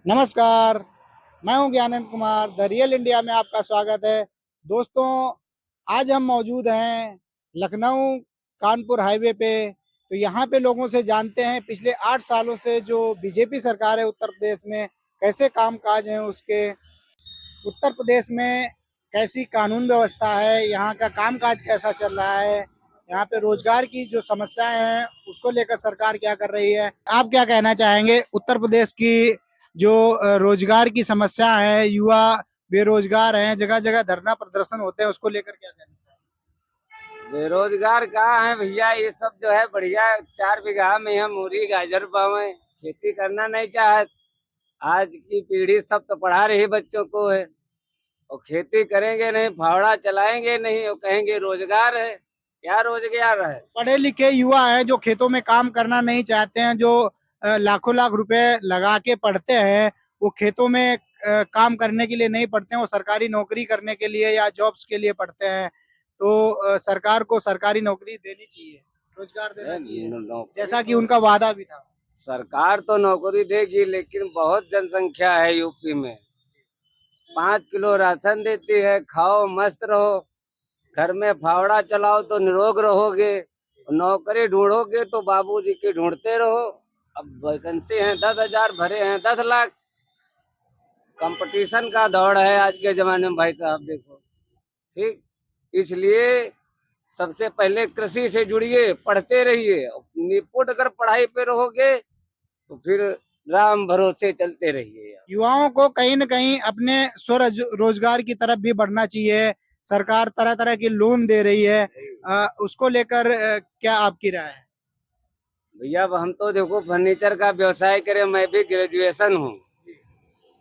नमस्कार, मैं हूं Gyanand Kumar. The real India में आपका स्वागत है। दोस्तों, आज हम मौजूद हैं लखनऊ कानपुर हाईवे पे। तो यहाँ पे लोगों से जानते हैं पिछले 8 सालों से जो बीजेपी सरकार है उत्तर प्रदेश में कैसे कामकाज हैं उसके, उत्तर प्रदेश में कैसी कानून व्यवस्था है, यहाँ का कामकाज कैसा चल रहा है, यहाँ पे रोजगार की जो समस्याएं हैं उसको लेकर सरकार क्या कर रही है। आप क्या कहना चाहेंगे उत्तर प्रदेश की जो रोजगार की समस्या है, युवा बेरोजगार हैं, जगह जगह धरना प्रदर्शन होते हैं, उसको लेकर क्या कहना चाहेंगे? बेरोजगार कहाँ है भैया। ये सब जो है बढ़िया 4 बीघा में हम मूरी गाजर पावे, खेती करना नहीं चाहत। आज की पीढ़ी सब तो पढ़ा रही बच्चों को है, और खेती करेंगे नहीं, फावड़ा चलाएंगे नहीं, और कहेंगे रोजगार है। क्या रोजगार है? पढ़े लिखे युवा हैं जो खेतों में काम करना नहीं चाहते हैं, जो लाखों लाख रुपए लगा के पढ़ते हैं, वो खेतों में काम करने के लिए नहीं पढ़ते हैं, वो सरकारी नौकरी करने के लिए या जॉब्स के लिए पढ़ते हैं। तो सरकार को सरकारी नौकरी देनी चाहिए, रोजगार देना चाहिए, जैसा कि तो उनका वादा भी था। सरकार तो नौकरी देगी, लेकिन बहुत जनसंख्या है यूपी में। 5 किलो राशन देती है, खाओ मस्त रहो, घर में फावड़ा चलाओ तो निरोग रहोगे। नौकरी ढूंढोगे तो बाबूजी की ढूंढते रहो। अब वैकेंसी है 10,000, भरे हैं 10 लाख। कंपटीशन का दौड़ है आज के जमाने में भाई साहब, देखो। ठीक, इसलिए सबसे पहले कृषि से जुड़िए, पढ़ते रहिए। निपुट अगर पढ़ाई पे रहोगे तो फिर राम भरोसे चलते रहिए। युवाओं को कहीं न कहीं अपने स्वरोजगार की तरफ भी बढ़ना चाहिए। सरकार तरह तरह की लोन दे रही है, उसको लेकर क्या आपकी राय है? भैया अब हम तो देखो फर्नीचर का व्यवसाय करें, मैं भी ग्रेजुएशन हूँ।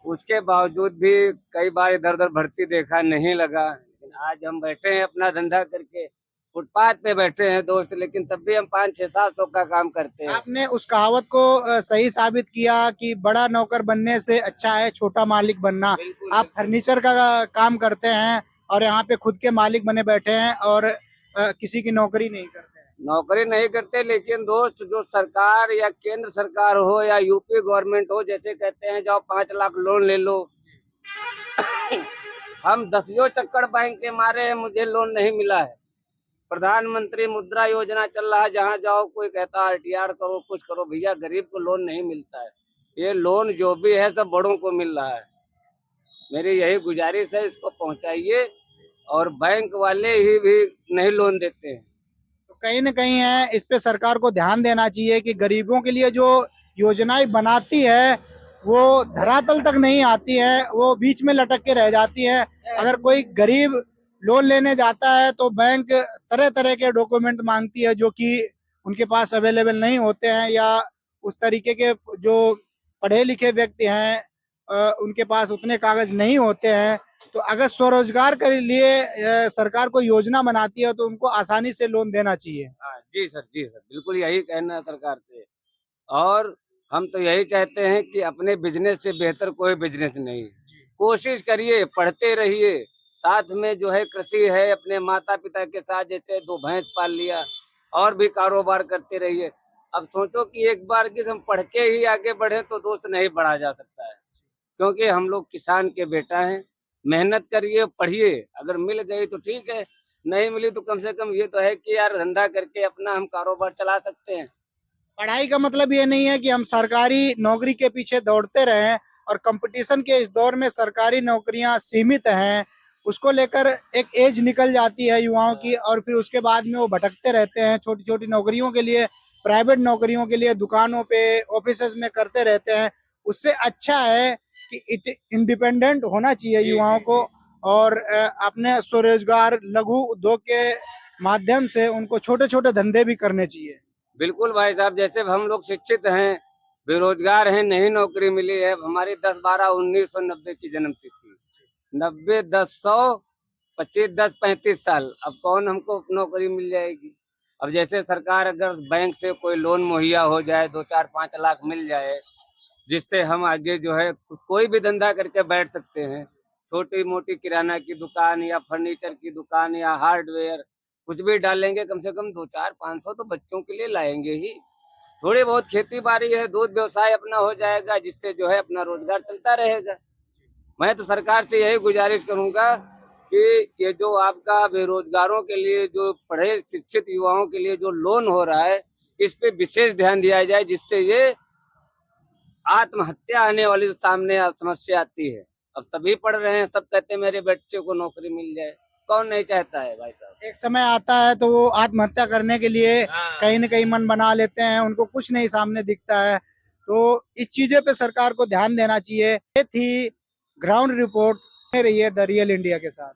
उसके बावजूद भी कई बार इधर उधर भर्ती देखा, नहीं लगा। लेकिन आज हम बैठे हैं अपना धंधा करके, फुटपाथ पे बैठे हैं दोस्त, लेकिन तब भी हम 500-600-700 का काम करते हैं। आपने उस कहावत को सही साबित किया कि बड़ा नौकर बनने से अच्छा है छोटा मालिक बनना। बिल्कुल आप बिल्कुल। फर्नीचर का काम करते हैं और यहाँ पे खुद के मालिक बने बैठे हैं और किसी की नौकरी नहीं करते हैं। नौकरी नहीं करते, लेकिन दोस्त जो सरकार या केंद्र सरकार हो या यूपी गवर्नमेंट हो, जैसे कहते हैं जाओ 5 लाख लोन ले लो। हम 10 चक्कर बैंक के मारे हैं, मुझे लोन नहीं मिला है। प्रधानमंत्री मुद्रा योजना चल रहा है, जहाँ जाओ कोई कहता है आरटीआर करो, कुछ करो। भैया गरीब को लोन नहीं मिलता है। ये लोन जो भी है सब बड़ों को मिल रहा है। मेरी यही गुजारिश है, इसको पहुंचाइए। और बैंक वाले ही भी नहीं लोन देते हैं। तो कहीं न कहीं है इस पे सरकार को ध्यान देना चाहिए कि गरीबों के लिए जो योजनाएं बनाती है वो धरातल तक नहीं आती है, वो बीच में लटक के रह जाती है। अगर कोई गरीब लोन लेने जाता है तो बैंक तरह तरह के डॉक्यूमेंट मांगती है जो कि उनके पास अवेलेबल नहीं होते हैं, या उस तरीके के जो पढ़े लिखे व्यक्ति हैं उनके पास उतने कागज नहीं होते हैं। तो अगर स्वरोजगार के लिए सरकार कोई योजना बनाती है तो उनको आसानी से लोन देना चाहिए। हाँ जी सर, जी सर, बिल्कुल यही कहना है सरकार से। और हम तो यही चाहते हैं कि अपने बिजनेस से बेहतर कोई बिजनेस नहीं। कोशिश करिए, पढ़ते रहिए, साथ में जो है कृषि है, अपने माता पिता के साथ जैसे 2 भैंस पाल लिया, और भी कारोबार करते रहिए। अब सोचो कि एक बार की हम पढ़ के ही आगे बढ़े तो दोस्त नहीं बढ़ा जा सकता है, क्योंकि हम लोग किसान के बेटा हैं। मेहनत करिए, पढ़िए, अगर मिल गई तो ठीक है, नहीं मिली तो कम से कम ये तो है कि यार धंधा करके अपना हम कारोबार चला सकते हैं। पढ़ाई का मतलब ये नहीं है कि हम सरकारी नौकरी के पीछे दौड़ते रहें, और कंपटीशन के इस दौर में सरकारी नौकरियां सीमित हैं, उसको लेकर एक एज निकल जाती है युवाओं की और फिर उसके बाद में वो भटकते रहते हैं छोटी छोटी नौकरियों के लिए, प्राइवेट नौकरियों के लिए, दुकानों पे, ऑफिसेज में करते रहते हैं। उससे अच्छा है कि इंडिपेंडेंट होना चाहिए युवाओं को, और अपने स्वरोजगार लघु उद्योग के माध्यम से उनको छोटे छोटे धंधे भी करने चाहिए। बिल्कुल भाई साहब, जैसे हम लोग शिक्षित हैं, बेरोजगार हैं, नहीं नौकरी मिली है। हमारी 10/12/1990 की जन्म तिथि, 90-10-100-25-10-35 साल। अब कौन हमको नौकरी मिल जाएगी? अब जैसे सरकार अगर बैंक से कोई लोन मुहैया हो जाए, 2-4-5 लाख मिल जाए, जिससे हम आगे जो है कोई भी धंधा करके बैठ सकते हैं। छोटी मोटी किराना की दुकान या फर्नीचर की दुकान या हार्डवेयर, कुछ भी डालेंगे, कम से कम 2-4-500 तो बच्चों के लिए लाएंगे ही। थोड़ी बहुत खेती बाड़ी है, दूध व्यवसाय अपना हो जाएगा, जिससे जो है अपना रोजगार चलता रहेगा। मैं तो सरकार से यही गुजारिश करूंगा कि ये जो आपका बेरोजगारों के लिए जो पढ़े शिक्षित युवाओं के लिए जो लोन हो रहा है, इस पे विशेष ध्यान दिया जाए, जिससे ये आत्महत्या आने वाली सामने समस्या आती है। अब सभी पढ़ रहे हैं, सब कहते हैं मेरे बच्चे को नौकरी मिल जाए, कौन नहीं चाहता है भाई साहब। एक समय आता है तो वो आत्महत्या करने के लिए हाँ। कहीं न कहीं मन बना लेते हैं, उनको कुछ नहीं सामने दिखता है। तो इस चीज़ों पे सरकार को ध्यान देना चाहिए। ये थी ग्राउंड रिपोर्ट, रही है द रियल इंडिया के साथ।